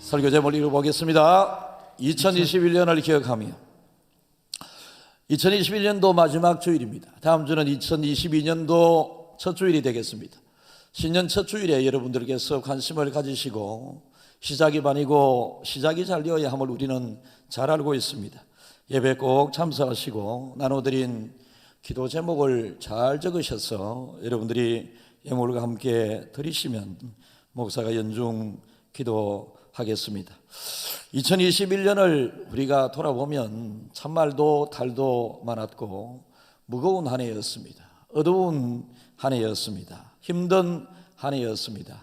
설교 제목을 읽어보겠습니다. 2021년을 기억하며 2021년도 마지막 주일입니다. 다음 주는 2022년도 첫 주일이 되겠습니다. 신년 첫 주일에 여러분들께서 관심을 가지시고 시작이 반이고 시작이 잘 되어야 함을 우리는 잘 알고 있습니다. 예배 꼭 참석하시고 나눠드린 기도 제목을 잘 적으셔서 여러분들이 예물과 함께 드리시면 목사가 연중 기도하겠습니다. 2021년을 우리가 돌아보면 참말도 달도 많았고 무거운 한 해였습니다. 어두운 한 해였습니다. 힘든 한 해였습니다.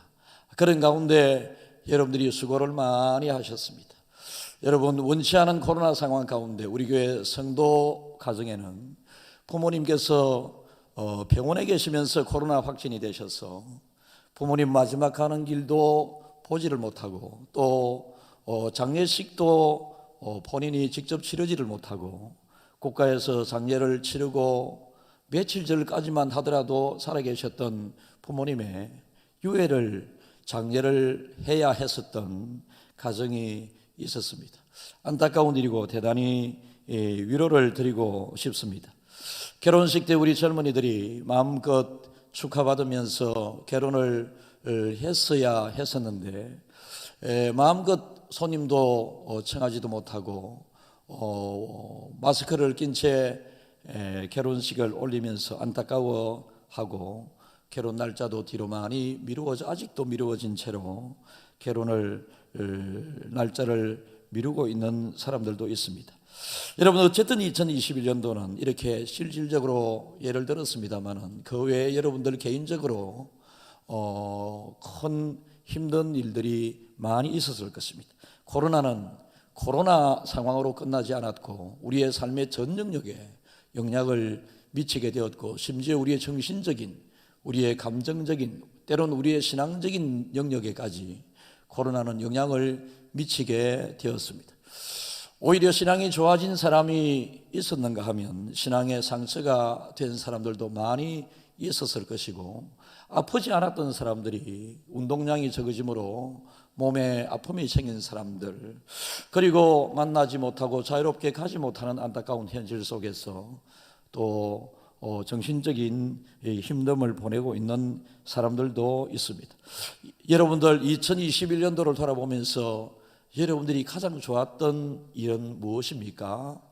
그런 가운데 여러분들이 수고를 많이 하셨습니다. 여러분, 원치 않은 코로나 상황 가운데 우리 교회 성도 가정에는 부모님께서 병원에 계시면서 코로나 확진이 되셔서 부모님 마지막 가는 길도 보지를 못하고 또 장례식도 본인이 직접 치르지를 못하고 국가에서 장례를 치르고 며칠 전까지만 하더라도 살아계셨던 부모님의 유해를 장례를 해야 했었던 가정이 있었습니다. 안타까운 일이고 대단히 위로를 드리고 싶습니다. 결혼식 때 우리 젊은이들이 마음껏 축하받으면서 결혼을 했어야 했었는데 마음껏 손님도 청하지도 못하고 마스크를 낀 채 결혼식을 올리면서 안타까워하고 결혼 날짜도 뒤로 많이 아직도 미루어진 채로 결혼을 날짜를 미루고 있는 사람들도 있습니다. 여러분, 어쨌든 2021년도는 이렇게 실질적으로 예를 들었습니다만은 그 외에 여러분들 개인적으로 큰 힘든 일들이 많이 있었을 것입니다. 코로나는 코로나 상황으로 끝나지 않았고 우리의 삶의 전 영역에 영향을 미치게 되었고 심지어 우리의 정신적인, 우리의 감정적인, 때론 우리의 신앙적인 영역에까지 코로나는 영향을 미치게 되었습니다. 오히려 신앙이 좋아진 사람이 있었는가 하면 신앙의 상처가 된 사람들도 많이 있었을 것이고 아프지 않았던 사람들이 운동량이 적어지므로 몸에 아픔이 생긴 사람들, 그리고 만나지 못하고 자유롭게 가지 못하는 안타까운 현실 속에서 또 정신적인 힘듦을 보내고 있는 사람들도 있습니다. 여러분들 2021년도를 돌아보면서 여러분들이 가장 좋았던 일은 무엇입니까?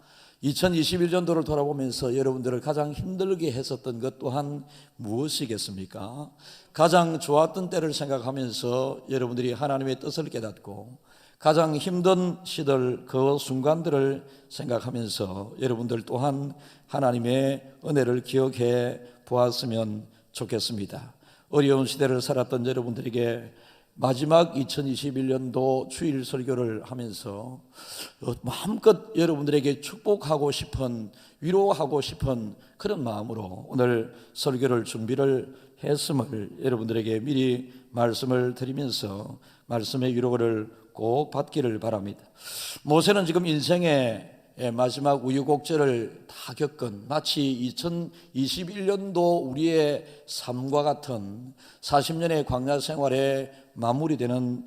2021년도를 돌아보면서 여러분들을 가장 힘들게 했었던 것 또한 무엇이겠습니까? 가장 좋았던 때를 생각하면서 여러분들이 하나님의 뜻을 깨닫고 가장 힘든 시절 그 순간들을 생각하면서 여러분들 또한 하나님의 은혜를 기억해 보았으면 좋겠습니다. 어려운 시대를 살았던 여러분들에게 마지막 2021년도 주일 설교를 하면서 마음껏 여러분들에게 축복하고 싶은, 위로하고 싶은 그런 마음으로 오늘 설교를 준비를 했음을 여러분들에게 미리 말씀을 드리면서 말씀의 위로를 꼭 받기를 바랍니다. 모세는 지금 인생의 마지막 우유곡절을 다 겪은 마치 2021년도 우리의 삶과 같은 40년의 광야 생활에 마무리되는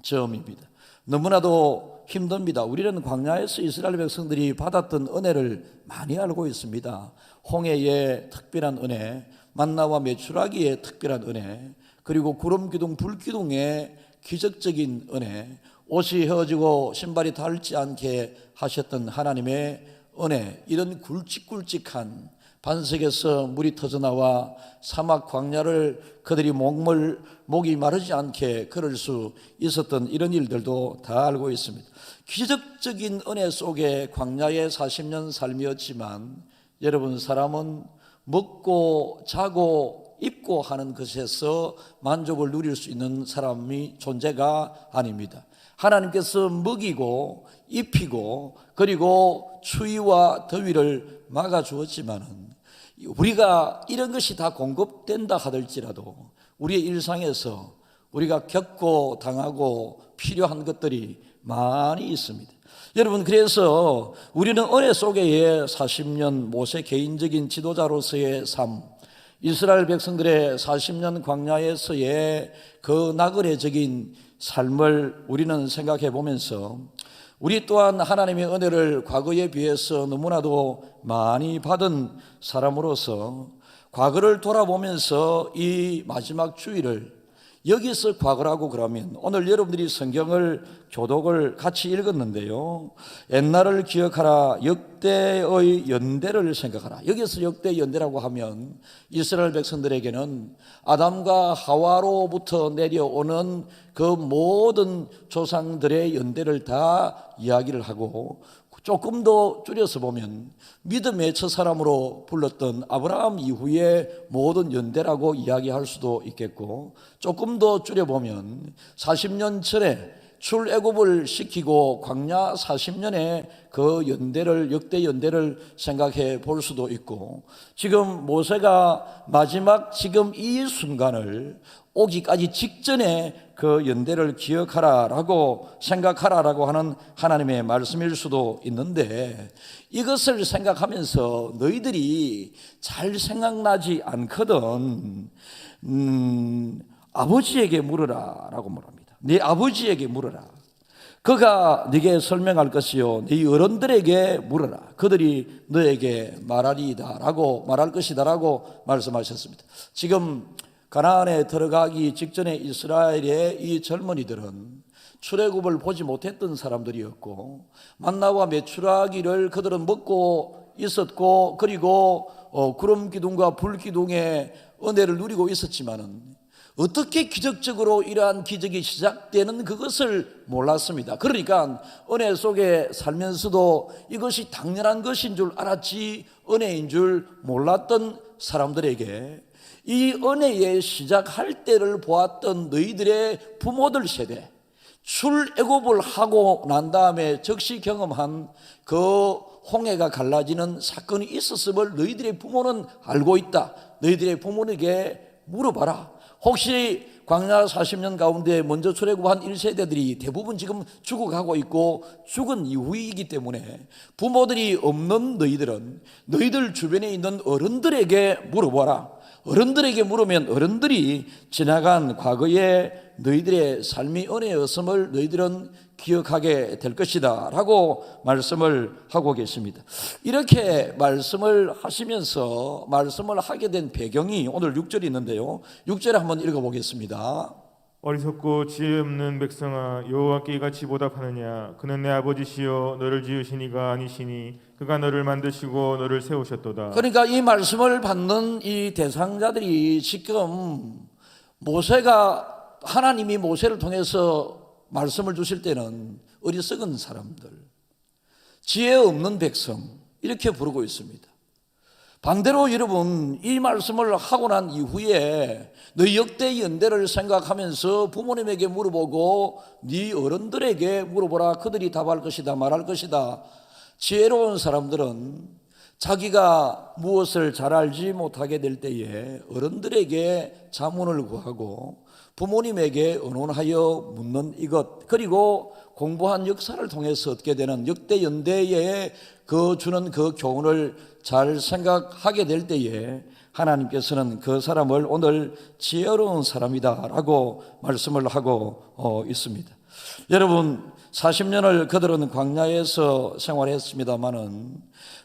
점입니다. 너무나도 힘듭니다. 우리는 광야에서 이스라엘 백성들이 받았던 은혜를 많이 알고 있습니다. 홍해의 특별한 은혜, 만나와 메추라기의 특별한 은혜, 그리고 구름 기둥, 불 기둥의 기적적인 은혜, 옷이 헤어지고 신발이 닳지 않게 하셨던 하나님의 은혜, 이런 굵직굵직한 반석에서 물이 터져나와 사막 광야를 그들이 목이 마르지 않게 걸을 수 있었던 이런 일들도 다 알고 있습니다. 기적적인 은혜 속에 광야의 40년 삶이었지만 여러분, 사람은 먹고 자고 입고 하는 것에서 만족을 누릴 수 있는 사람이 존재가 아닙니다. 하나님께서 먹이고 입히고 그리고 추위와 더위를 막아주었지만은 우리가 이런 것이 다 공급된다 하더라도 우리의 일상에서 우리가 겪고 당하고 필요한 것들이 많이 있습니다. 여러분, 그래서 우리는 은혜 속의 40년 모세 개인적인 지도자로서의 삶, 이스라엘 백성들의 40년 광야에서의 그 나그네적인 삶을 우리는 생각해 보면서 우리 또한 하나님의 은혜를 과거에 비해서 너무나도 많이 받은 사람으로서 과거를 돌아보면서 이 마지막 주일을 여기서 과거라고 그러면 오늘 여러분들이 성경을 교독을 같이 읽었는데요, 옛날을 기억하라, 역대의 연대를 생각하라. 여기서 역대 연대라고 하면 이스라엘 백성들에게는 아담과 하와로부터 내려오는 그 모든 조상들의 연대를 다 이야기를 하고, 조금 더 줄여서 보면 믿음의 첫사람으로 불렀던 아브라함 이후의 모든 연대라고 이야기할 수도 있겠고, 조금 더 줄여보면 40년 전에 출애굽을 시키고 광야 40년의 그 연대를, 역대 연대를 생각해 볼 수도 있고, 지금 모세가 마지막 지금 이 순간을 오기까지 직전에 그 연대를 기억하라라고 생각하라라고 하는 하나님의 말씀일 수도 있는데, 이것을 생각하면서 너희들이 잘 생각나지 않거든 아버지에게 물으라 라고 말합니다. 네 아버지에게 물으라. 그가 네게 설명할 것이요 네 어른들에게 물으라. 그들이 너에게 말하리이다 라고 말할 것이다 라고 말씀하셨습니다. 지금 가나안에 들어가기 직전에 이스라엘의 이 젊은이들은 출애굽을 보지 못했던 사람들이었고, 만나와 메추라기를 그들은 먹고 있었고, 그리고 구름 기둥과 불 기둥의 은혜를 누리고 있었지만은 어떻게 기적적으로 이러한 기적이 시작되는 그것을 몰랐습니다. 그러니까 은혜 속에 살면서도 이것이 당연한 것인 줄 알았지 은혜인 줄 몰랐던 사람들에게 이 은혜의 시작할 때를 보았던 너희들의 부모들 세대, 출애굽을 하고 난 다음에 즉시 경험한 그 홍해가 갈라지는 사건이 있었음을 너희들의 부모는 알고 있다. 너희들의 부모에게 물어봐라. 혹시 광야 40년 가운데 먼저 출애굽한 1세대들이 대부분 지금 죽어가고 있고 죽은 이후이기 때문에 부모들이 없는 너희들은 너희들 주변에 있는 어른들에게 물어봐라. 어른들에게 물으면 어른들이 지나간 과거의 너희들의 삶이 은혜였음을 너희들은 기억하게 될 것이다 라고 말씀을 하고 계십니다. 이렇게 말씀을 하시면서 말씀을 하게 된 배경이 오늘 6절이 있는데요, 6절에 한번 읽어보겠습니다. 어리석고 지혜 없는 백성아, 여호와께 이같이 보답하느냐? 그는 내 아버지시요 너를 지으신 이가 아니시니 그가 너를 만드시고 너를 세우셨도다. 그러니까 이 말씀을 받는 이 대상자들이 지금 모세가, 하나님이 모세를 통해서 말씀을 주실 때는 어리석은 사람들, 지혜 없는 백성 이렇게 부르고 있습니다. 반대로 여러분, 이 말씀을 하고 난 이후에 너희 역대 연대를 생각하면서 부모님에게 물어보고 네 어른들에게 물어보라. 그들이 답할 것이다, 말할 것이다. 지혜로운 사람들은 자기가 무엇을 잘 알지 못하게 될 때에 어른들에게 자문을 구하고 부모님에게 의논하여 묻는 이것, 그리고 공부한 역사를 통해서 얻게 되는 역대 연대에 그 주는 그 교훈을 잘 생각하게 될 때에 하나님께서는 그 사람을 오늘 지혜로운 사람이다 라고 말씀을 하고 있습니다. 여러분, 40년을 그들은 광야에서 생활했습니다마는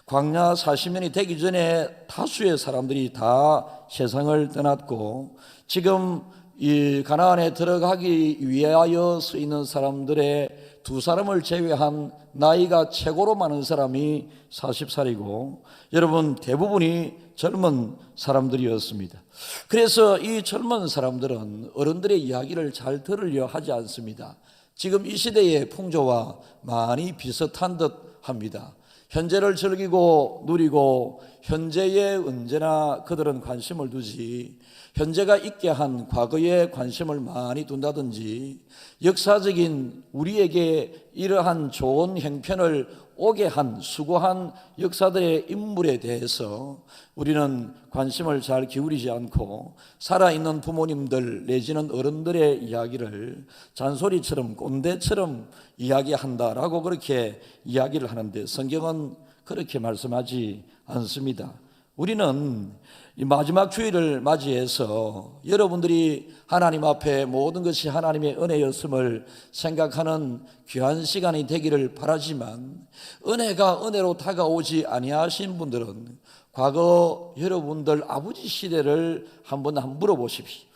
광야 40년이 되기 전에 다수의 사람들이 다 세상을 떠났고, 지금 이 가나안에 들어가기 위하여 쓰이는 사람들의 두 사람을 제외한 나이가 최고로 많은 사람이 40살이고 여러분 대부분이 젊은 사람들이었습니다. 그래서 이 젊은 사람들은 어른들의 이야기를 잘 들으려 하지 않습니다. 지금 이 시대의 풍조와 많이 비슷한 듯 합니다. 현재를 즐기고 누리고 현재에 언제나 그들은 관심을 두지, 현재가 있게 한 과거에 관심을 많이 둔다든지 역사적인 우리에게 이러한 좋은 형편을 오게 한 수고한 역사들의 인물에 대해서 우리는 관심을 잘 기울이지 않고 살아있는 부모님들 내지는 어른들의 이야기를 잔소리처럼 꼰대처럼 이야기한다라고 그렇게 이야기를 하는데 성경은 그렇게 말씀하지 않습니다. 우리는 이 마지막 주일을 맞이해서 여러분들이 하나님 앞에 모든 것이 하나님의 은혜였음을 생각하는 귀한 시간이 되기를 바라지만, 은혜가 은혜로 다가오지 아니하신 분들은 과거 여러분들 아버지 시대를 한번 물어보십시오.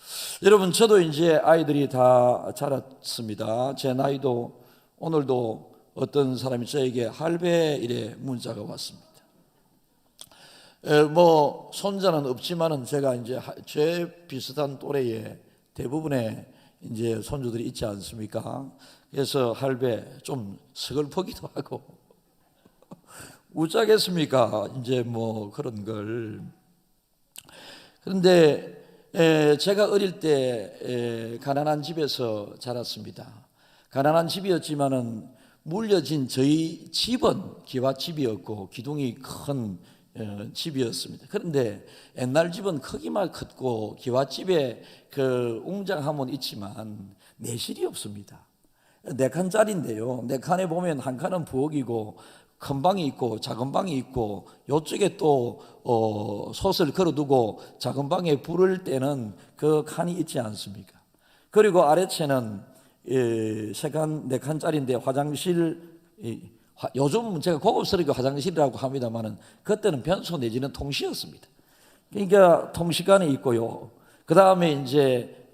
여러분, 저도 이제 아이들이 다 자랐습니다. 제 나이도 오늘도 어떤 사람이 저에게 할배 이래 문자가 왔습니다. 뭐 손자는 없지만은 제가 이제 제 비슷한 또래의 대부분의 이제 손주들이 있지 않습니까? 그래서 할배 좀 서글프기도 하고 우짜겠습니까? 이제 뭐 그런 걸. 그런데 제가 어릴 때 가난한 집에서 자랐습니다. 가난한 집이었지만은 물려진 저희 집은 기와집이었고 기둥이 큰 집이었습니다. 그런데 옛날 집은 크기만 컸고 기와집에 그 웅장함은 있지만 내실이 없습니다. 4칸짜리인데요. 4칸에 보면 한 칸은 부엌이고 큰 방이 있고 작은 방이 있고, 이쪽에 또 솥을 걸어두고 작은 방에 불을 때는 그 칸이 있지 않습니까? 그리고 아래채는 4칸짜리인데 화장실, 요즘 제가 고급스럽게 화장실이라고 합니다만은 그때는 변소 내지는 통시였습니다. 그러니까 통시관이 있고요. 그 다음에 이제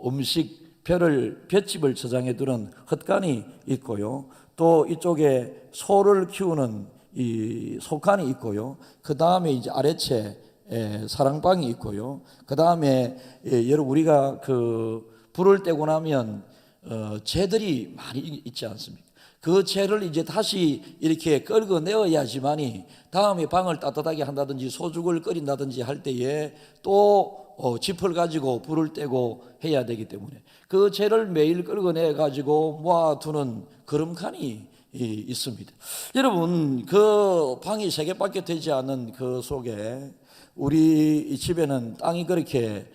음식 볏집을 저장해 두는 헛간이 있고요. 또 이쪽에 소를 키우는 이 소칸이 있고요. 그 다음에 이제 아래채 사랑방이 있고요. 그 다음에 여러분 우리가 그 불을 떼고 나면 재들이 많이 있지 않습니까? 그 재를 이제 다시 이렇게 끓여내어야지만이 다음에 방을 따뜻하게 한다든지 소죽을 끓인다든지 할 때에 또 짚을 가지고 불을 떼고 해야 되기 때문에 그 재를 매일 끓여내 가지고 모아두는 그름칸이 있습니다. 여러분, 그 방이 3개밖에 되지 않는 그 속에 우리 집에는 땅이 그렇게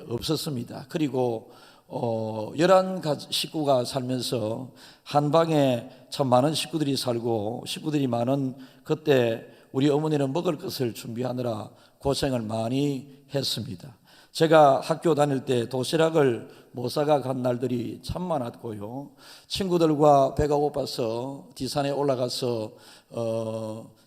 없었습니다. 그리고 11식구가 살면서 한 방에 참 많은 식구들이 살고, 식구들이 많은 그때 우리 어머니는 먹을 것을 준비하느라 고생을 많이 했습니다. 제가 학교 다닐 때 도시락을 못 사가 간 날들이 참 많았고요. 친구들과 배가 고파서 뒷산에 올라가서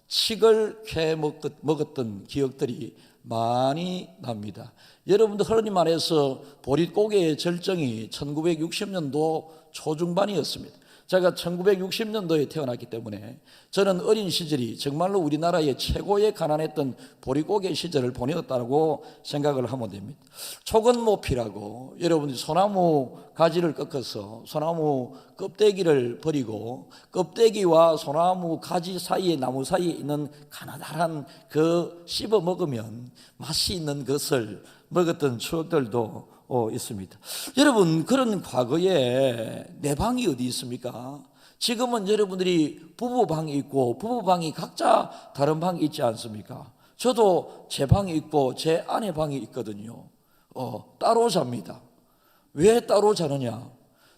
칡을 캐 먹었던 기억들이 많이 납니다. 여러분들 흔히 말해서 보릿고개의 절정이 1960년도 초중반이었습니다. 제가 1960년도에 태어났기 때문에 저는 어린 시절이 정말로 우리나라의 최고의 가난했던 보릿고개 시절을 보내었다고 생각을 하면 됩니다. 초건모피라고 여러분들이 소나무 가지를 꺾어서 소나무 껍데기를 버리고 껍데기와 소나무 가지 사이에 나무 사이에 있는 가나다란 그 씹어 먹으면 맛이 있는 것을 먹었던 추억들도 있습니다. 여러분, 그런 과거에 내 방이 어디 있습니까? 지금은 여러분들이 부부방이 있고 부부방이 각자 다른 방이 있지 않습니까? 저도 제 방이 있고 제 아내 방이 있거든요. 따로 잡니다. 왜 따로 자느냐?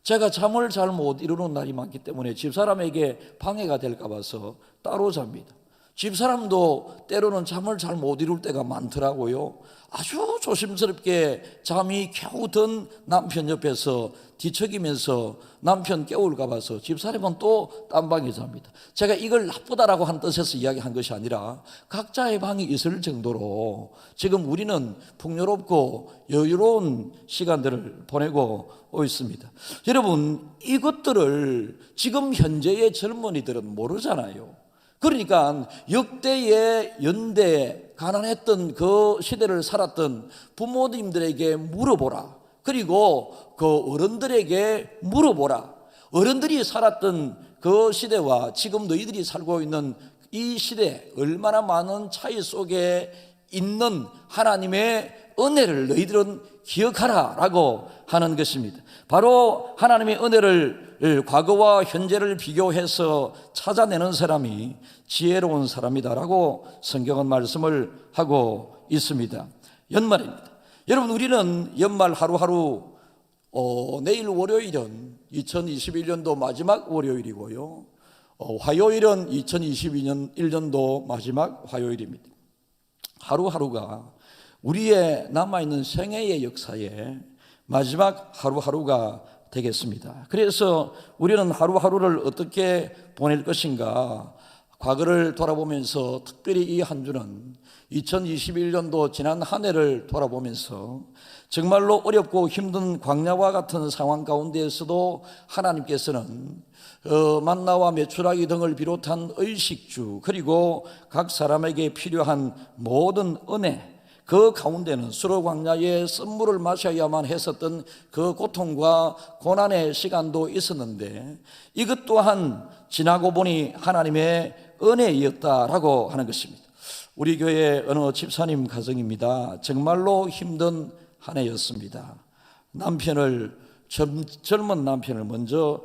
제가 잠을 잘 못 이루는 날이 많기 때문에 집사람에게 방해가 될까 봐서 따로 잡니다. 집사람도 때로는 잠을 잘 못 이룰 때가 많더라고요. 아주 조심스럽게 잠이 겨우 든 남편 옆에서 뒤척이면서 남편 깨울까 봐서 집사람은 또 딴 방에 잡니다. 제가 이걸 나쁘다라고 한 뜻에서 이야기한 것이 아니라 각자의 방이 있을 정도로 지금 우리는 풍요롭고 여유로운 시간들을 보내고 있습니다. 여러분, 이것들을 지금 현재의 젊은이들은 모르잖아요. 그러니까 역대의 연대 가난했던 그 시대를 살았던 부모님들에게 물어보라. 그리고 그 어른들에게 물어보라. 어른들이 살았던 그 시대와 지금 너희들이 살고 있는 이 시대 얼마나 많은 차이 속에 있는 하나님의 은혜를 너희들은 기억하라 라고 하는 것입니다. 바로 하나님의 은혜를 과거와 현재를 비교해서 찾아내는 사람이 지혜로운 사람이다라고 성경은 말씀을 하고 있습니다. 연말입니다. 여러분, 우리는 연말 하루하루 내일 월요일은 2021년도 마지막 월요일이고요. 화요일은 2022년 1년도 마지막 화요일입니다. 하루하루가 우리의 남아있는 생애의 역사에 마지막 하루하루가 되겠습니다. 그래서 우리는 하루하루를 어떻게 보낼 것인가, 과거를 돌아보면서 특별히 이 한 주는 2021년도 지난 한 해를 돌아보면서 정말로 어렵고 힘든 광야와 같은 상황 가운데에서도 하나님께서는 만나와 메추라기 등을 비롯한 의식주, 그리고 각 사람에게 필요한 모든 은혜, 그 가운데는 수로 광야에 쓴물을 마셔야만 했었던 그 고통과 고난의 시간도 있었는데, 이것 또한 지나고 보니 하나님의 은혜였다라고 하는 것입니다. 우리 교회 어느 집사님 가정입니다. 정말로 힘든 한 해였습니다. 젊은 남편을 먼저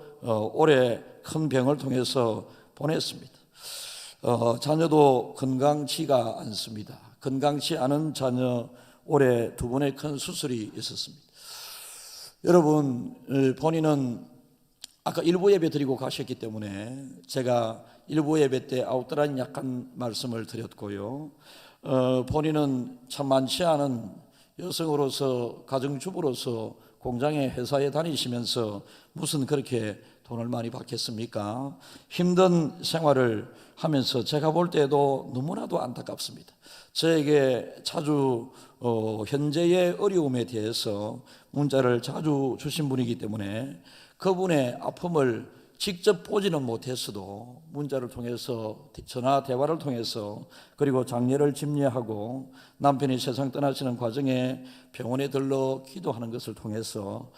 올해 큰 병을 통해서 보냈습니다. 자녀도 건강치가 않습니다. 건강치 않은 자녀, 올해 2번의 큰 수술이 있었습니다. 여러분, 본인은 아까 일부 예배 드리고 가셨기 때문에 제가 일부 예배 때 아웃라인 약간 말씀을 드렸고요. 본인은 참 많지 않은 여성으로서, 가정주부로서 공장에 회사에 다니시면서 무슨 그렇게 돈을 많이 받겠습니까? 힘든 생활을 하면서 제가 볼 때도 너무나도 안타깝습니다. 저에게 자주 현재의 어려움에 대해서 문자를 자주 주신 분이기 때문에 그분의 아픔을 직접 보지는 못했어도 문자를 통해서, 전화 대화를 통해서, 그리고 장례를 집례하고 남편이 세상 떠나시는 과정에 병원에 들러 기도하는 것을 통해서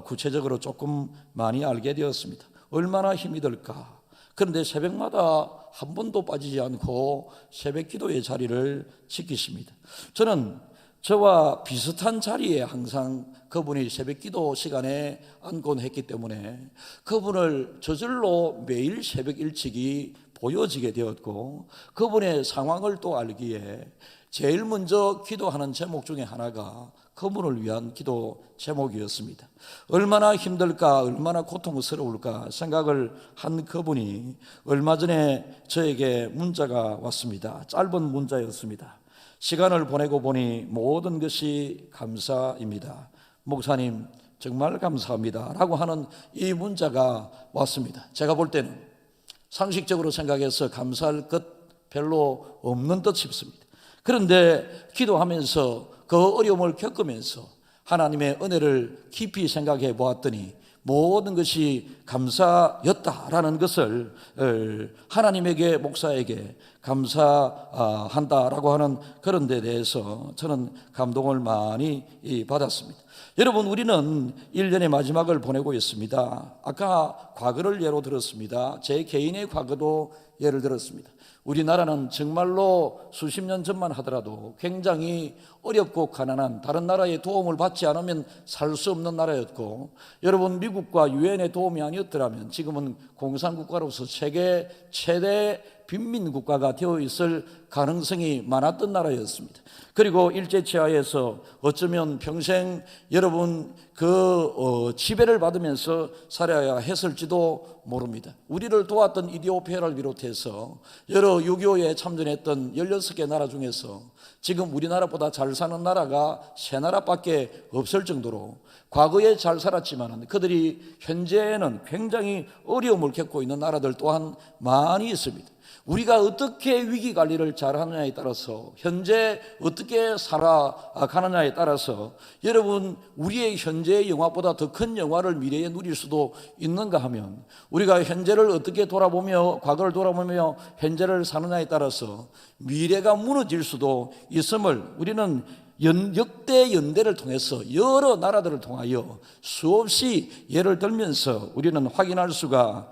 구체적으로 조금 많이 알게 되었습니다. 얼마나 힘이 들까. 그런데 새벽마다 한 번도 빠지지 않고 새벽 기도의 자리를 지키십니다. 저는 저와 비슷한 자리에 항상 그분이 새벽 기도 시간에 앉곤 했기 때문에 그분을 저절로 매일 새벽 일찍이 보여지게 되었고, 그분의 상황을 또 알기에 제일 먼저 기도하는 제목 중에 하나가 그분을 위한 기도 제목이었습니다. 얼마나 힘들까, 얼마나 고통스러울까 생각을 한 그분이 얼마 전에 저에게 문자가 왔습니다. 짧은 문자였습니다. 시간을 보내고 보니 모든 것이 감사입니다. 목사님 정말 감사합니다 라고 하는 이 문자가 왔습니다. 제가 볼 때는 상식적으로 생각해서 감사할 것 별로 없는 듯 싶습니다. 그런데 기도하면서 그 어려움을 겪으면서 하나님의 은혜를 깊이 생각해 보았더니 모든 것이 감사였다라는 것을 하나님에게, 목사에게 감사한다라고 하는 그런 데 대해서 저는 감동을 많이 받았습니다. 여러분, 우리는 1년의 마지막을 보내고 있습니다. 아까 과거를 예로 들었습니다. 제 개인의 과거도 예를 들었습니다. 우리나라는 정말로 수십 년 전만 하더라도 굉장히 어렵고 가난한, 다른 나라의 도움을 받지 않으면 살 수 없는 나라였고, 여러분, 미국과 유엔의 도움이 아니었더라면 지금은 공산국가로서 세계 최대 빈민국가가 되어 있을 가능성이 많았던 나라였습니다. 그리고 일제치하에서 어쩌면 평생 여러분 지배를 받으면서 살아야 했을지도 모릅니다. 우리를 도왔던 이디오피아를 비롯해서 여러 6.25에 참전했던 16개 나라 중에서 지금 우리나라보다 잘 사는 나라가 3나라밖에 없을 정도로 과거에 잘 살았지만 그들이 현재는 굉장히 어려움을 겪고 있는 나라들 또한 많이 있습니다. 우리가 어떻게 위기 관리를 잘하느냐에 따라서, 현재 어떻게 살아가느냐에 따라서 여러분, 우리의 현재의 영화보다 더 큰 영화를 미래에 누릴 수도 있는가 하면, 우리가 현재를 어떻게 돌아보며, 과거를 돌아보며 현재를 사느냐에 따라서 미래가 무너질 수도 있음을 우리는 역대 연대를 통해서, 여러 나라들을 통하여 수없이 예를 들면서 우리는 확인할 수가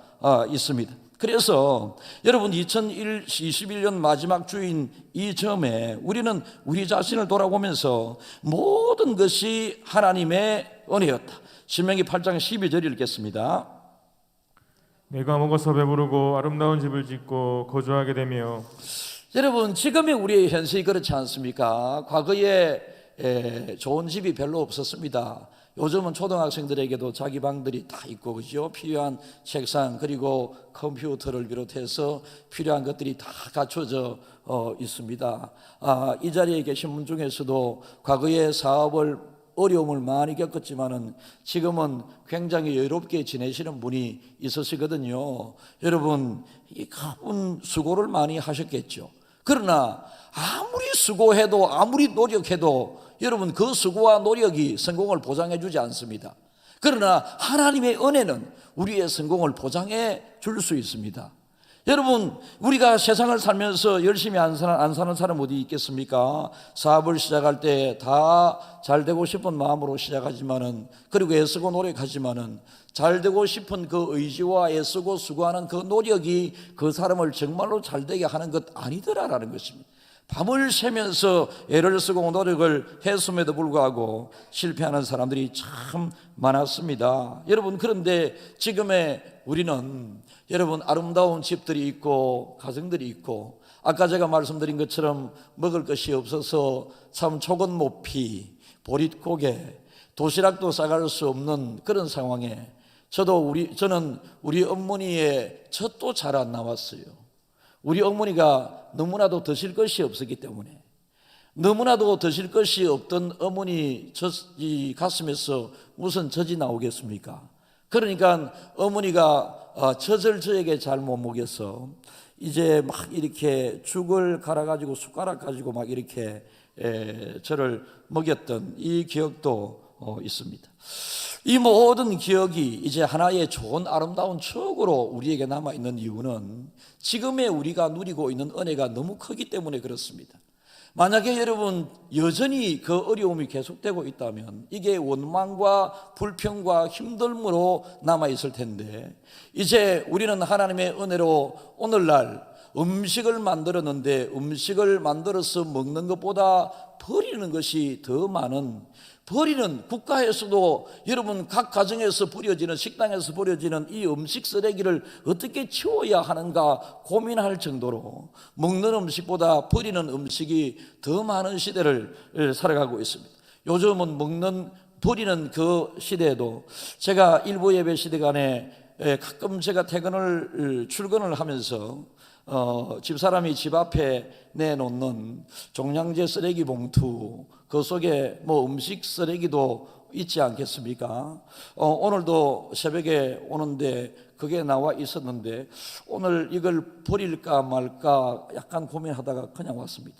있습니다. 그래서 여러분, 2021년 마지막 주인 이 점에 우리는 우리 자신을 돌아보면서 모든 것이 하나님의 은혜였다. 신명기 8장 12절 읽겠습니다. 내가 먹어서 배부르고 아름다운 집을 짓고 거주하게 되며. 여러분, 지금의 우리의 현실이 그렇지 않습니까? 과거에 좋은 집이 별로 없었습니다. 요즘은 초등학생들에게도 자기 방들이 다 있고, 그죠? 필요한 책상 그리고 컴퓨터를 비롯해서 필요한 것들이 다 갖춰져 있습니다. 이 자리에 계신 분 중에서도 과거에 사업을 어려움을 많이 겪었지만은 지금은 굉장히 여유롭게 지내시는 분이 있으시거든요. 여러분, 이 큰 수고를 많이 하셨겠죠. 그러나 아무리 수고해도 아무리 노력해도 여러분 그 수고와 노력이 성공을 보장해 주지 않습니다. 그러나 하나님의 은혜는 우리의 성공을 보장해 줄 수 있습니다. 여러분, 우리가 세상을 살면서 열심히 안 사는 사람 어디 있겠습니까? 사업을 시작할 때 다 잘 되고 싶은 마음으로 시작하지만은, 그리고 애쓰고 노력하지만은 잘 되고 싶은 그 의지와 애쓰고 수고하는 그 노력이 그 사람을 정말로 잘 되게 하는 것 아니더라라는 것입니다. 밤을 새면서 애를 쓰고 노력을 했음에도 불구하고 실패하는 사람들이 참 많았습니다. 여러분, 그런데 지금의 우리는 여러분 아름다운 집들이 있고 가정들이 있고, 아까 제가 말씀드린 것처럼 먹을 것이 없어서 참 초건 모피, 보릿고개, 도시락도 싸갈 수 없는 그런 상황에 저는 우리 어머니의 젖도 잘 안 나왔어요. 우리 어머니가 너무나도 드실 것이 없었기 때문에, 너무나도 드실 것이 없던 어머니 이 가슴에서 무슨 젖이 나오겠습니까? 그러니까 어머니가 젖을 저에게 잘 못 먹여서 이제 막 이렇게 죽을 갈아가지고 숟가락 가지고 막 이렇게 저를 먹였던 이 기억도 있습니다. 이 모든 기억이 이제 하나의 좋은 아름다운 추억으로 우리에게 남아있는 이유는 지금의 우리가 누리고 있는 은혜가 너무 크기 때문에 그렇습니다. 만약에 여러분 여전히 그 어려움이 계속되고 있다면 이게 원망과 불평과 힘듦으로 남아있을 텐데, 이제 우리는 하나님의 은혜로 오늘날 음식을 만들었는데 음식을 만들어서 먹는 것보다 버리는 것이 더 많은, 버리는, 국가에서도 여러분 각 가정에서 버려지는, 식당에서 버려지는 이 음식 쓰레기를 어떻게 치워야 하는가 고민할 정도로 먹는 음식보다 버리는 음식이 더 많은 시대를 살아가고 있습니다. 요즘은 버리는 그 시대에도 제가 일부 예배 시대간에 가끔 제가 출근을 하면서 집사람이 집 앞에 내놓는 종량제 쓰레기 봉투, 그 속에 뭐 음식 쓰레기도 있지 않겠습니까? 오늘도 새벽에 오는데 그게 나와 있었는데 오늘 이걸 버릴까 말까 약간 고민하다가 그냥 왔습니다.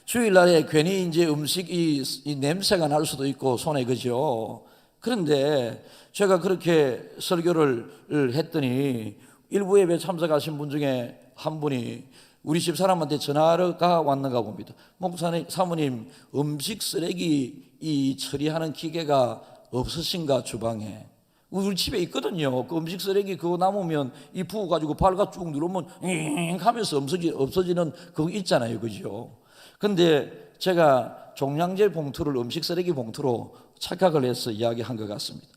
주일날에 괜히 이제 음식이 이 냄새가 날 수도 있고 손에, 그죠? 그런데 제가 그렇게 설교를 했더니 일부 예배 참석하신 분 중에 한 분이 우리 집 사람한테 전화가 왔는가 봅니다. 목사님, 사모님, 음식 쓰레기 이 처리하는 기계가 없으신가 주방에? 우리 집에 있거든요. 그 음식 쓰레기 그거 남으면 이 부어가지고 발가 쭉 누르면 잉 하면서 없어지는 그거 있잖아요, 그죠? 근데 제가 종량제 봉투를 음식 쓰레기 봉투로 착각을 해서 이야기한 것 같습니다.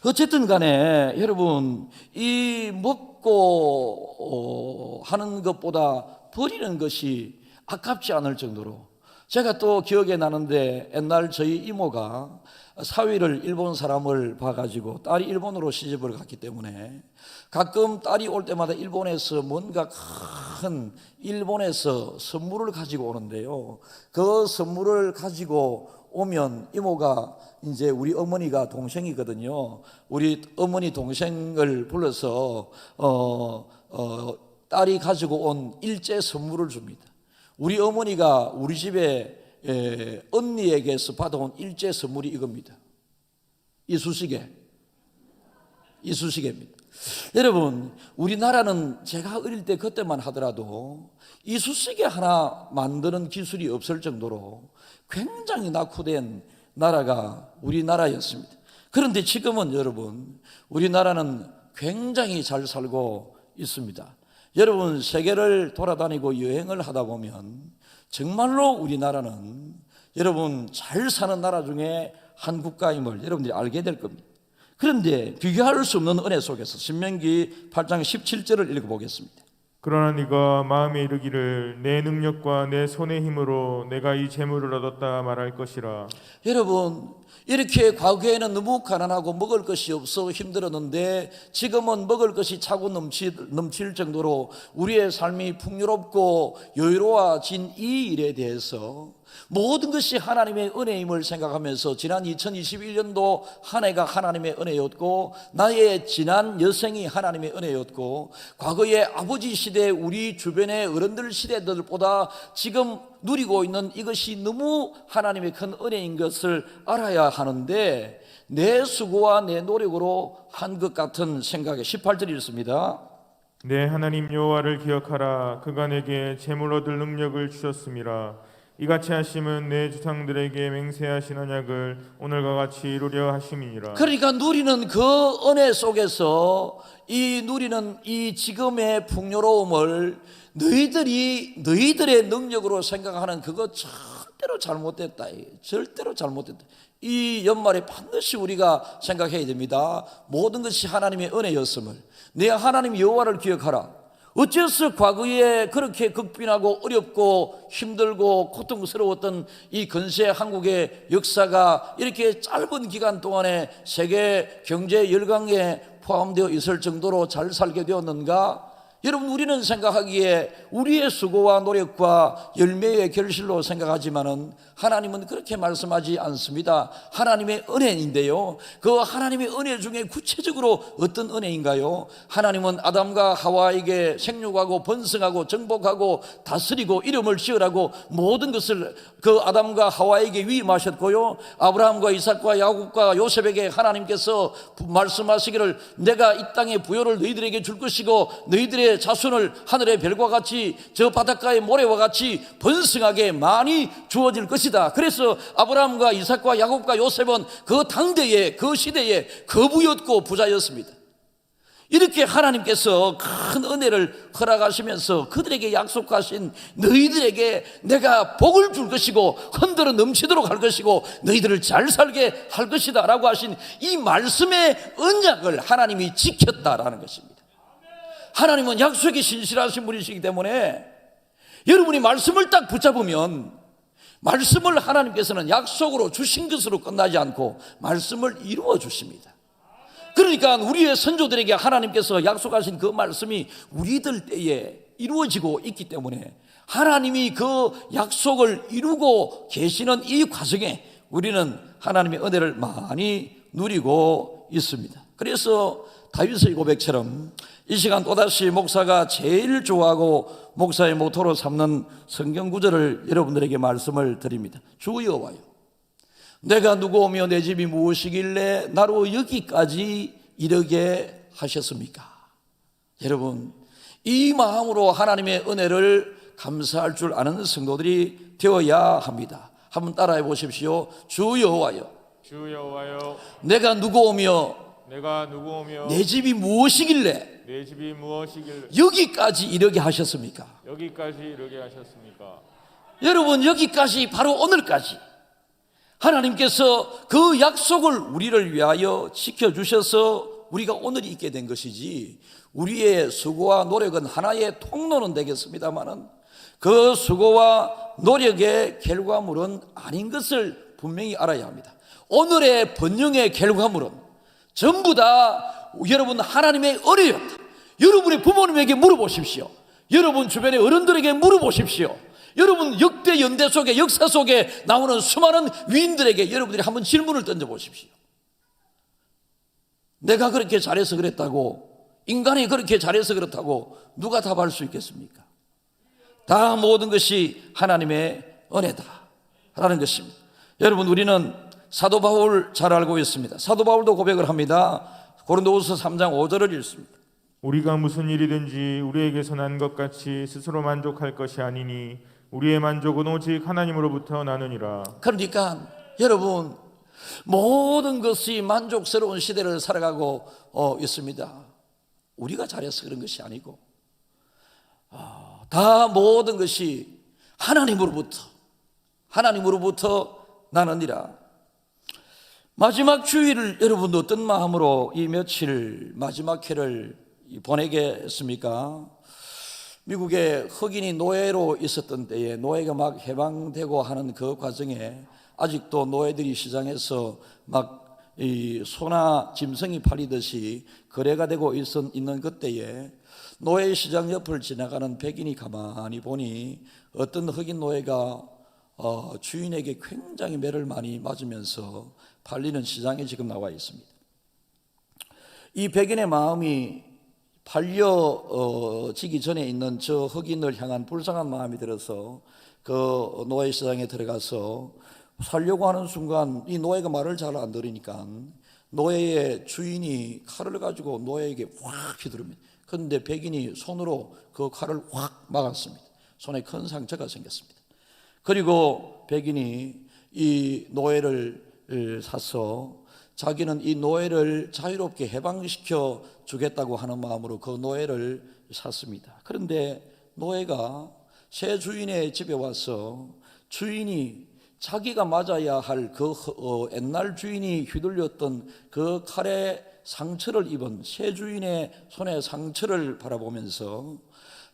어쨌든 간에 여러분, 이 먹고 하는 것보다 버리는 것이 아깝지 않을 정도로, 제가 또 기억에 나는데 옛날 저희 이모가 사위를 일본 사람을 봐가지고 딸이 일본으로 시집을 갔기 때문에 가끔 딸이 올 때마다 일본에서 뭔가 큰 일본에서 선물을 가지고 오는데요, 그 선물을 가지고 오면 이모가 이제 우리 어머니가 동생이거든요. 우리 어머니 동생을 불러서 딸이 가지고 온 일제 선물을 줍니다. 우리 어머니가 우리 집에 언니에게서 받아온 일제 선물이 이겁니다. 이쑤시개입니다. 여러분, 우리나라는 제가 어릴 때 그때만 하더라도 이쑤시개 하나 만드는 기술이 없을 정도로 굉장히 낙후된 나라가 우리나라였습니다. 그런데 지금은 여러분, 우리나라는 굉장히 잘 살고 있습니다. 여러분, 세계를 돌아다니고 여행을 하다 보면 정말로 우리나라는 여러분 잘 사는 나라 중에 한 국가임을 여러분들이 알게 될 겁니다. 그런데 비교할 수 없는 은혜 속에서 신명기 8장 17절을 읽어보겠습니다. 그러나 네가 마음에 이르기를 내 능력과 내 손의 힘으로 내가 이 재물을 얻었다 말할 것이라. 여러분, 이렇게 과거에는 너무 가난하고 먹을 것이 없어 힘들었는데 지금은 먹을 것이 차고 넘칠 정도로 우리의 삶이 풍요롭고 여유로워진 이 일에 대해서 모든 것이 하나님의 은혜임을 생각하면서 지난 2021년도 한 해가 하나님의 은혜였고 나의 지난 여생이 하나님의 은혜였고 과거의 아버지 시대 우리 주변의 어른들 시대들보다 지금 누리고 있는 이것이 너무 하나님의 큰 은혜인 것을 알아야 하는데 내 수고와 내 노력으로 한 것 같은 생각에 18절이 있습니다. 내 하나님 여호와를 기억하라. 그가 내게 재물 얻을 능력을 주셨음이라. 이같이 하심은 내 조상들에게 맹세하신 언약을 오늘과 같이 이루려 하심이니라. 그러니까 누리는 그 은혜 속에서 누리는 이 지금의 풍요로움을 너희들의 능력으로 생각하는 그거 절대로 잘못됐다. 절대로 잘못됐다. 이 연말에 반드시 우리가 생각해야 됩니다. 모든 것이 하나님의 은혜였음을. 내 하나님 여호와를 기억하라. 어째서 과거에 그렇게 극빈하고 어렵고 힘들고 고통스러웠던 이 근세 한국의 역사가 이렇게 짧은 기간 동안에 세계 경제 열강에 포함되어 있을 정도로 잘 살게 되었는가? 여러분, 우리는 생각하기에 우리의 수고와 노력과 열매의 결실로 생각하지만은 하나님은 그렇게 말씀하지 않습니다. 하나님의 은혜인데요, 그 하나님의 은혜 중에 구체적으로 어떤 은혜인가요? 하나님은 아담과 하와에게 생육하고 번성하고 정복하고 다스리고 이름을 지으라고 모든 것을 그 아담과 하와에게 위임하셨고요, 아브라함과 이삭과 야곱과 요셉에게 하나님께서 말씀하시기를 내가 이 땅의 부요를 너희들에게 줄 것이고 너희들의 자손을 하늘의 별과 같이 저 바닷가의 모래와 같이 번성하게 많이 주어질 것이다. 그래서 아브라함과 이삭과 야곱과 요셉은 그 당대에 그 시대에 거부였고 부자였습니다. 이렇게 하나님께서 큰 은혜를 허락하시면서 그들에게 약속하신 너희들에게 내가 복을 줄 것이고 흔들어 넘치도록 할 것이고 너희들을 잘 살게 할 것이다 라고 하신 이 말씀의 언약을 하나님이 지켰다라는 것입니다. 하나님은 약속이 신실하신 분이시기 때문에 여러분이 말씀을 딱 붙잡으면 말씀을 하나님께서는 약속으로 주신 것으로 끝나지 않고 말씀을 이루어 주십니다. 그러니까 우리의 선조들에게 하나님께서 약속하신 그 말씀이 우리들 때에 이루어지고 있기 때문에 하나님이 그 약속을 이루고 계시는 이 과정에 우리는 하나님의 은혜를 많이 누리고 있습니다. 그래서 다윗의 고백처럼 이 시간 또다시 목사가 제일 좋아하고 목사의 모토로 삼는 성경 구절을 여러분들에게 말씀을 드립니다. 주 여호와여, 내가 누구오며 내 집이 무엇이길래 나로 여기까지 이르게 하셨습니까? 여러분, 이 마음으로 하나님의 은혜를 감사할 줄 아는 성도들이 되어야 합니다. 한번 따라해 보십시오. 주 여호와여, 주 여호와여, 내가 누구오며 내 집이 무엇이길래 여기까지 이르게 하셨습니까? 여러분, 여기까지 바로 오늘까지 하나님께서 그 약속을 우리를 위하여 지켜주셔서 우리가 오늘 있게 된 것이지, 우리의 수고와 노력은 하나의 통로는 되겠습니다마는 그 수고와 노력의 결과물은 아닌 것을 분명히 알아야 합니다. 오늘의 번영의 결과물은 전부 다 여러분 하나님의 은혜였다. 여러분의 부모님에게 물어보십시오. 여러분 주변의 어른들에게 물어보십시오. 여러분 역대 연대 속에 역사 속에 나오는 수많은 위인들에게 여러분들이 한번 질문을 던져보십시오. 내가 그렇게 잘해서 그랬다고, 인간이 그렇게 잘해서 그렇다고 누가 답할 수 있겠습니까? 다 모든 것이 하나님의 은혜다라는 것입니다. 여러분, 우리는 사도 바울 잘 알고 있습니다. 사도 바울도 고백을 합니다. 고린도후서 3장 5절을 읽습니다. 우리가 무슨 일이든지 우리에게서 난 것 같이 스스로 만족할 것이 아니니 우리의 만족은 오직 하나님으로부터 나느니라. 그러니까 여러분, 모든 것이 만족스러운 시대를 살아가고 있습니다. 우리가 잘해서 그런 것이 아니고 다 모든 것이 하나님으로부터 나느니라. 마지막 주일을 여러분 어떤 마음으로 이 며칠 마지막 해를 보내겠습니까? 미국에 흑인이 노예로 있었던 때에 노예가 막 해방되고 하는 그 과정에 아직도 노예들이 시장에서 막 이 소나 짐승이 팔리듯이 거래가 되고 있는 그때에 노예 시장 옆을 지나가는 백인이 가만히 보니 어떤 흑인 노예가 주인에게 굉장히 매를 많이 맞으면서 팔리는 시장에 지금 나와 있습니다. 이 백인의 마음이 팔려지기 전에 있는 저 흑인을 향한 불쌍한 마음이 들어서 그 노예 시장에 들어가서 살려고 하는 순간 이 노예가 말을 잘 안 들으니까 노예의 주인이 칼을 가지고 노예에게 확 휘두릅니다. 그런데 백인이 손으로 그 칼을 확 막았습니다. 손에 큰 상처가 생겼습니다. 그리고 백인이 이 노예를 사서 자기는 이 노예를 자유롭게 해방시켜 주겠다고 하는 마음으로 그 노예를 샀습니다. 그런데 노예가 새 주인의 집에 와서 주인이 자기가 맞아야 할 그 옛날 주인이 휘둘렸던 그 칼에 상처를 입은 새 주인의 손에 상처를 바라보면서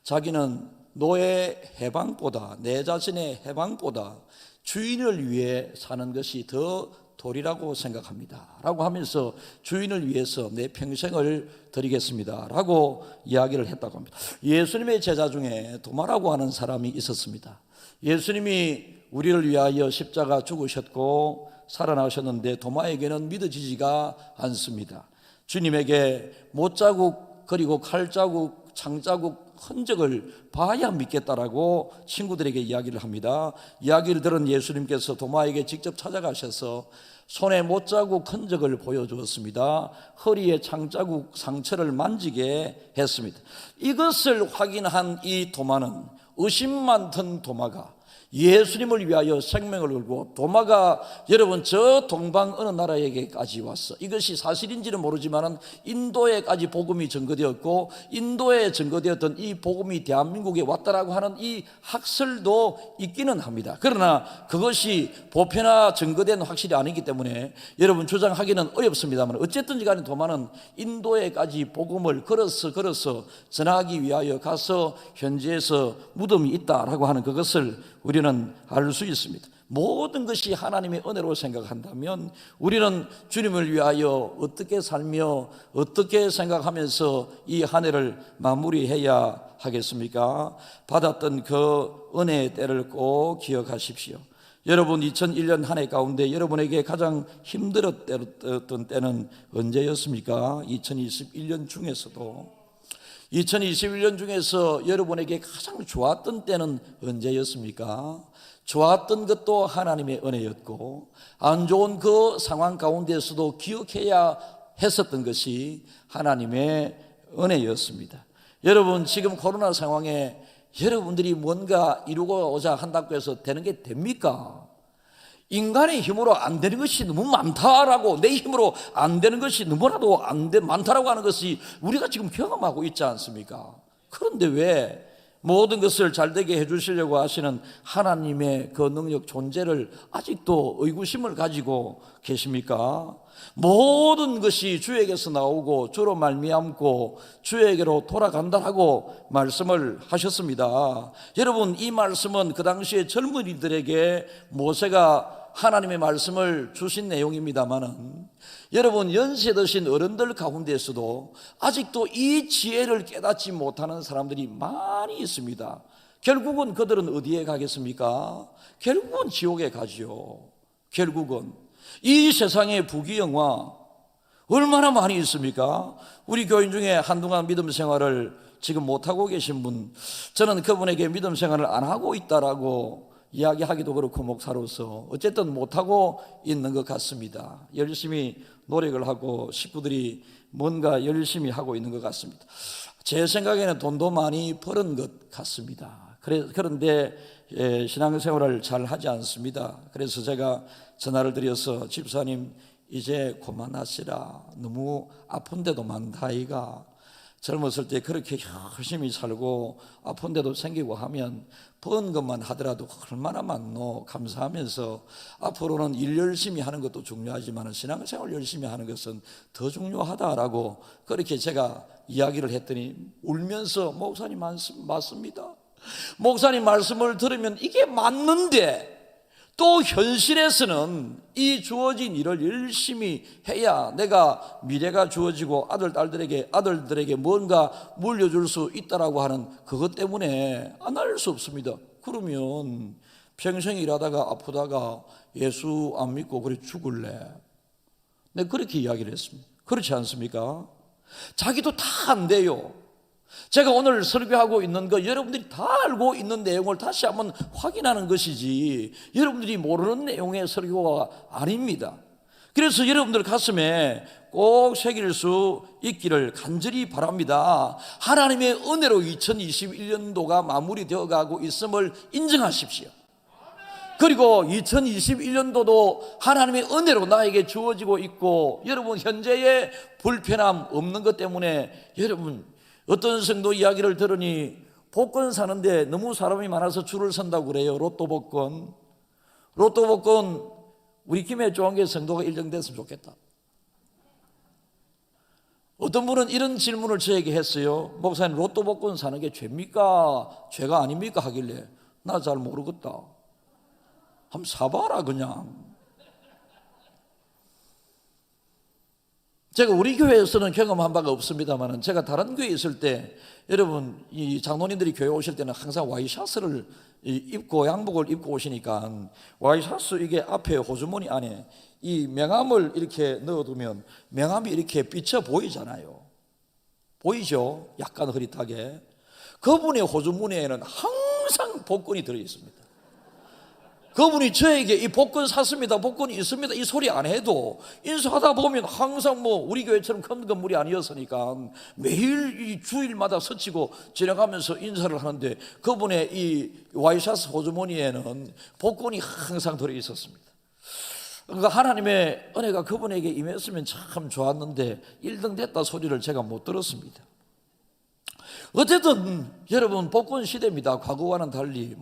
자기는 노예 해방보다, 내 자신의 해방보다 주인을 위해 사는 것이 더 도리라고 생각합니다 라고 하면서 주인을 위해서 내 평생을 드리겠습니다 라고 이야기를 했다고 합니다. 예수님의 제자 중에 도마라고 하는 사람이 있었습니다. 예수님이 우리를 위하여 십자가 죽으셨고 살아나셨는데 도마에게는 믿어지지가 않습니다. 주님에게 못자국 그리고 칼자국, 창자국 흔적을 봐야 믿겠다라고 친구들에게 이야기를 합니다. 이야기를 들은 예수님께서 도마에게 직접 찾아가셔서 손에 못자국 흔적을 보여주었습니다. 허리에 창자국 상처를 만지게 했습니다. 이것을 확인한 이 도마는 의심만 든 도마가 예수님을 위하여 생명을 걸고 도마가 여러분 저 동방 어느 나라에게까지 왔어. 이것이 사실인지는 모르지만 인도에까지 복음이 전거되었고 인도에 전거되었던 이 복음이 대한민국에 왔다라고 하는 이 학설도 있기는 합니다. 그러나 그것이 보편화 전거된 확실이 아니기 때문에 여러분 주장하기는 어렵습니다만 어쨌든지 간에 도마는 인도에까지 복음을 걸어서 전하기 위하여 가서 현지에서 무덤이 있다라고 하는 그것을 우리는 알 수 있습니다. 모든 것이 하나님의 은혜로 생각한다면 우리는 주님을 위하여 어떻게 살며 어떻게 생각하면서 이 한 해를 마무리해야 하겠습니까? 받았던 그 은혜의 때를 꼭 기억하십시오. 여러분 2001년 한 해 가운데 여러분에게 가장 힘들었던 때는 언제였습니까? 2021년 중에서도 2021년 중에서 여러분에게 가장 좋았던 때는 언제였습니까? 좋았던 것도 하나님의 은혜였고 안 좋은 그 상황 가운데서도 기억해야 했었던 것이 하나님의 은혜였습니다. 여러분 지금 코로나 상황에 여러분들이 뭔가 이루고자 한다고 해서 되는 게 됩니까? 인간의 힘으로 안 되는 것이 너무 많다라고, 내 힘으로 안 되는 것이 너무나도 많다라고 하는 것이 우리가 지금 경험하고 있지 않습니까? 그런데 왜 모든 것을 잘되게 해주시려고 하시는 하나님의 그 능력 존재를 아직도 의구심을 가지고 계십니까? 모든 것이 주에게서 나오고 주로 말미암고 주에게로 돌아간다라고 말씀을 하셨습니다. 여러분 이 말씀은 그 당시에 젊은이들에게 모세가 하나님의 말씀을 주신 내용입니다만은 여러분 연세 드신 어른들 가운데서도 아직도 이 지혜를 깨닫지 못하는 사람들이 많이 있습니다. 결국은 그들은 어디에 가겠습니까? 결국은 지옥에 가지요. 결국은 이 세상의 부귀영화 얼마나 많이 있습니까? 우리 교인 중에 한동안 믿음 생활을 지금 못하고 계신 분, 저는 그분에게 믿음 생활을 안 하고 있다라고 이야기하기도 그렇고 목사로서 어쨌든 못하고 있는 것 같습니다. 열심히 노력을 하고 식구들이 뭔가 열심히 하고 있는 것 같습니다. 제 생각에는 돈도 많이 벌은 것 같습니다. 그런데 신앙생활을 잘 하지 않습니다. 그래서 제가 전화를 드려서 집사님 이제 그만하시라. 너무 아픈 데도 많다 아이가. 젊었을 때 그렇게 열심히 살고 아픈 데도 생기고 하면 번 것만 하더라도 얼마나 많노 감사하면서 앞으로는 일 열심히 하는 것도 중요하지만 신앙생활 열심히 하는 것은 더 중요하다라고 그렇게 제가 이야기를 했더니 울면서 목사님 맞습니다. 목사님 말씀을 들으면 이게 맞는데 또 현실에서는 이 주어진 일을 열심히 해야 내가 미래가 주어지고 아들들에게 뭔가 물려줄 수 있다라고 하는 그것 때문에 안 할 수 없습니다. 그러면 평생 일하다가 아프다가 예수 안 믿고 그래 죽을래? 네, 그렇게 이야기를 했습니다. 그렇지 않습니까? 자기도 다 안 돼요. 제가 오늘 설교하고 있는 거 여러분들이 다 알고 있는 내용을 다시 한번 확인하는 것이지 여러분들이 모르는 내용의 설교가 아닙니다. 그래서 여러분들 가슴에 꼭 새길 수 있기를 간절히 바랍니다. 하나님의 은혜로 2021년도가 마무리되어 가고 있음을 인정하십시오. 그리고 2021년도도 하나님의 은혜로 나에게 주어지고 있고, 여러분 현재의 불편함 없는 것 때문에, 여러분 어떤 성도 이야기를 들으니 복권 사는데 너무 사람이 많아서 줄을 선다고 그래요. 로또 복권 우리 김해 조항교회 성도가 1등 됐으면 좋겠다. 어떤 분은 이런 질문을 저에게 했어요. 목사님, 로또 복권 사는 게 죄입니까? 죄가 아닙니까? 하길래 나 잘 모르겠다. 한번 사봐라 그냥. 제가 우리 교회에서는 경험한 바가 없습니다만, 제가 다른 교회에 있을 때, 여러분 이 장로님들이 교회 오실 때는 항상 와이셔츠를 입고 양복을 입고 오시니까, 와이셔츠 이게 앞에 호주머니 안에 이 명함을 이렇게 넣어두면 명함이 이렇게 비쳐 보이잖아요. 보이죠? 약간 흐릿하게. 그분의 호주머니에는 항상 복권이 들어 있습니다. 그분이 저에게 이 복권 샀습니다, 복권이 있습니다 이 소리 안 해도 인사하다 보면 항상 우리 교회처럼 큰 건물이 아니었으니까 매일 이 주일마다 스치고 지나가면서 인사를 하는데, 그분의 이 와이셔츠 호주머니에는 복권이 항상 들어 있었습니다. 그러니까 하나님의 은혜가 그분에게 임했으면 참 좋았는데 1등 됐다 소리를 제가 못 들었습니다. 어쨌든 여러분, 복권 시대입니다. 과거와는 달리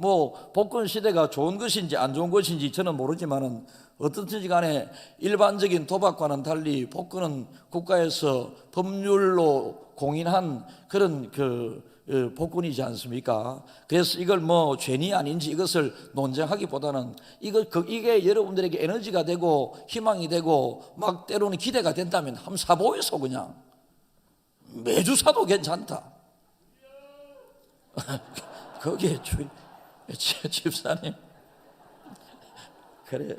복권 시대가 좋은 것인지 안 좋은 것인지 저는 모르지만은, 어떻든지 간에 일반적인 도박과는 달리 복권은 국가에서 법률로 공인한 그런 복권이지 않습니까? 그래서 이걸 죄니 아닌지 이것을 논쟁하기보다는 이게 여러분들에게 에너지가 되고 희망이 되고 막 때로는 기대가 된다면 한번 사보이소. 그냥 매주 사도 괜찮다. 거기에 집사님 그래요.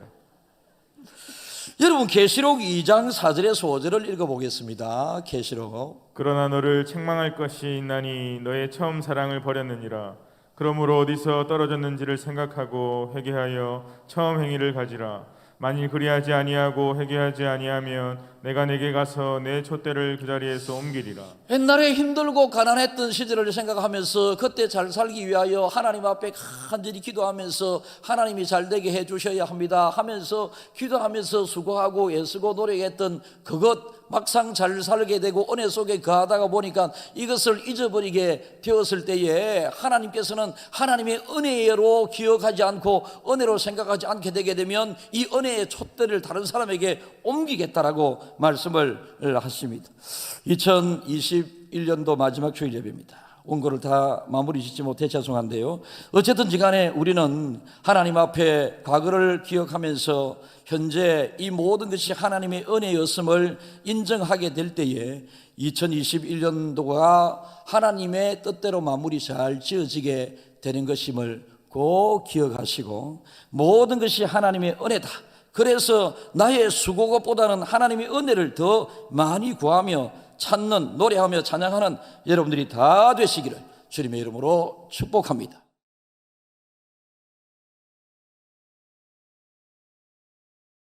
여러분, 계시록 2장 4절에서 5절을 읽어보겠습니다. 계시록. 그러나 너를 책망할 것이 있나니 너의 처음 사랑을 버렸느니라. 그러므로 어디서 떨어졌는지를 생각하고 회개하여 처음 행위를 가지라. 만일 그리하지 아니하고 회개하지 아니하면 내가 내게 가서 내 촛대를 그 자리에서 옮기리라. 옛날에 힘들고 가난했던 시절을 생각하면서 그때 잘 살기 위하여 하나님 앞에 간절히 기도하면서 하나님이 잘 되게 해 주셔야 합니다 하면서 기도하면서 수고하고 애쓰고 노력했던 그것, 막상 잘 살게 되고 은혜 속에 거하다가 보니까 이것을 잊어버리게 되었을 때에 하나님께서는 하나님의 은혜로 기억하지 않고 은혜로 생각하지 않게 되게 되면 이 은혜의 촛대를 다른 사람에게 옮기겠다라고 말씀을 하십니다. 2021년도 마지막 주일 예배입니다. 원고를 다 마무리 짓지 못해 죄송한데요, 어쨌든 간에 우리는 하나님 앞에 과거를 기억하면서 현재 이 모든 것이 하나님의 은혜였음을 인정하게 될 때에 2021년도가 하나님의 뜻대로 마무리 잘 지어지게 되는 것임을 꼭 기억하시고, 모든 것이 하나님의 은혜다, 그래서 나의 수고것보다는 하나님의 은혜를 더 많이 구하며 찾는, 노래하며 찬양하는 여러분들이 다 되시기를 주님의 이름으로 축복합니다.